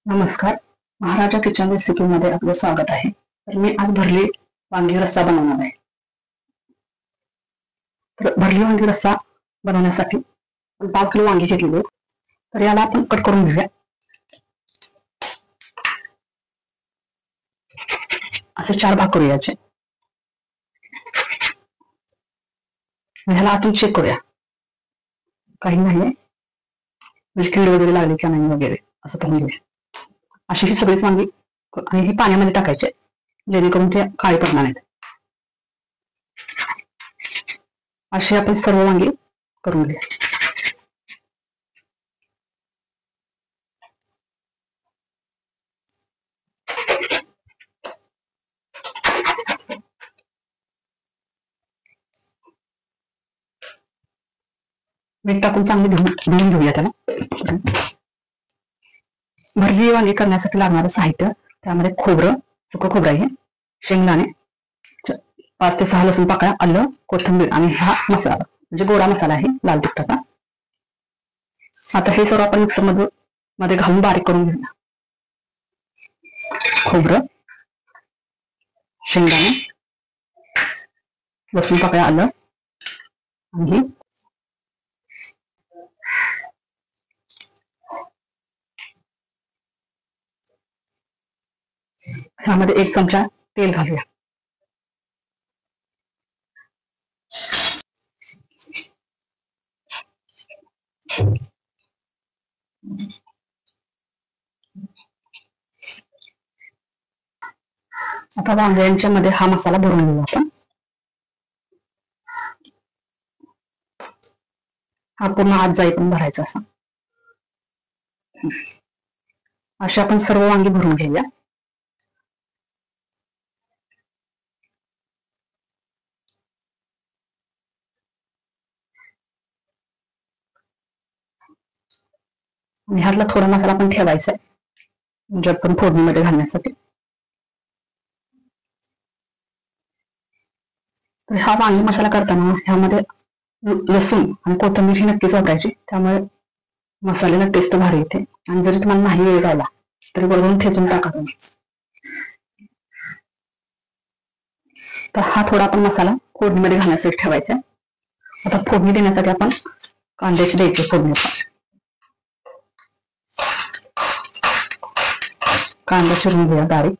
नमस्कार, महाराजा kitchen recipe मध्ये आपलं स्वागत आहे। तर मी आज भरली वांगी रस्सा बनवणार आहे। तर भरली वांगी रस्सा बनवण्यासाठी 5 किलो वांगी घेतलेली। तर याला आपण कट करून घेऊया। असे 4 भाग करूया याचे। ह्याला आपण चेक करूया, काही नाही म्हणजे कीड वगैरे लागली का नाही वगैरे असं पाहून घेऊया। अशी ही सगळीच वांगी आणि हे पाण्यामध्ये टाकायचे, जेणेकरून ते काळी पडणार नाहीत। अशी आपण सर्व वांगी करून घेऊया। मीठ टाकून चांगली धुवून घेऊया त्याला। भरली वांगी करण्यासाठी लागणारं साहित्य, त्यामध्ये खोबरं, सुकं खोबरं आहे, शेंगदाणे, 5 ते 6 लसूण पाकळ्या, आलं, कोथिंबीर आणि हा मसाला म्हणजे गोडा मसाला आहे लाल तिखटाचा। आता हे सर्व आपण मिक्सर मध्ये घालून बारीक करून घेऊया। खोबरं, शेंगदाणे, लसूण पाकळ्या, आलं आणि ह्यामध्ये 1 चमचा तेल घालूया। आता वांग्यांच्या मध्ये हा मसाला भरून घेऊ आपण। हा पूर्ण आत जाईपर्यंत भरायचा असा। अशी आपण सर्व वांगी भरून घेऊया। आणि ह्यातला थोडा मसाला पण ठेवायचा आहे, म्हणजे आपण फोडणीमध्ये घालण्यासाठी। तर हा वांगी मसाला करताना ह्यामध्ये लसूण आणि कोथिंबीर ही नक्कीच वापरायची, त्यामुळे मसाल्याला टेस्ट भारी येते। आणि जरी तुम्हाला नाही वेळ झाला तरी बरोबर ठेचून टाका तुम्ही। तर हा थोडा आपण मसाला फोडणीमध्ये घालण्यासाठी ठेवायचा। आता फोडणी देण्यासाठी आपण कांद्याची द्यायची फोडणी। कांदा चिरून घेऊया बारीक।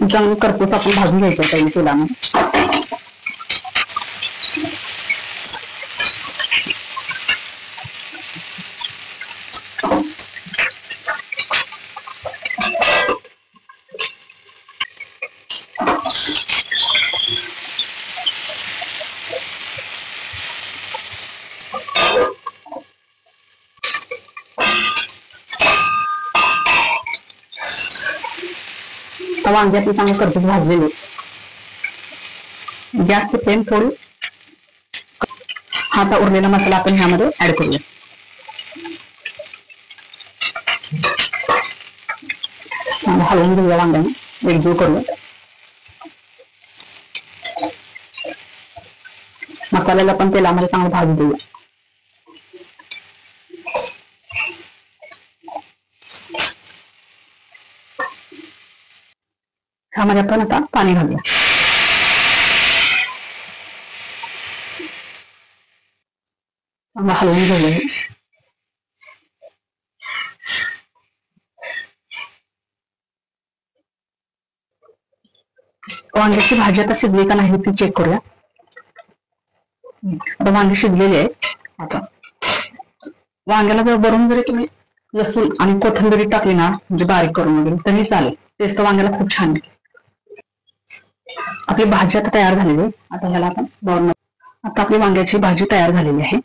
चांगलं करतोस आपण भाजून घ्यायचं काही तेलामध्ये। वांगी आपली चांगली करतोस भाजलेली। गॅसची फ्लेम थोडी, आता उरलेला मसाला आपण ह्यामध्ये ऍड करूया। हलवून घेऊया वांग्याने, एकजीव करूया। मसाल्याला पण तेलामध्ये चांगलं भाजून देऊया। ह्यामध्ये आपण आता पाणी घालूया। चांगलं हलवून घेऊया। वांग्याची भाजी आता शिजली का नाही ती चेक करूया। आता वांगी शिजलेली आहे। आता वांग्याला वरून जरी तुम्ही लसूण आणि कोथिंबीर टाकली ना, म्हणजे बारीक करून वगैरे, तरी चालेल। टेस्ट वांग्याला खूप छान येते। आपली भाजी आता तयार झालेली आहे। आता ह्याला आपण आता आपली वांग्याची भाजी तयार झालेली आहे।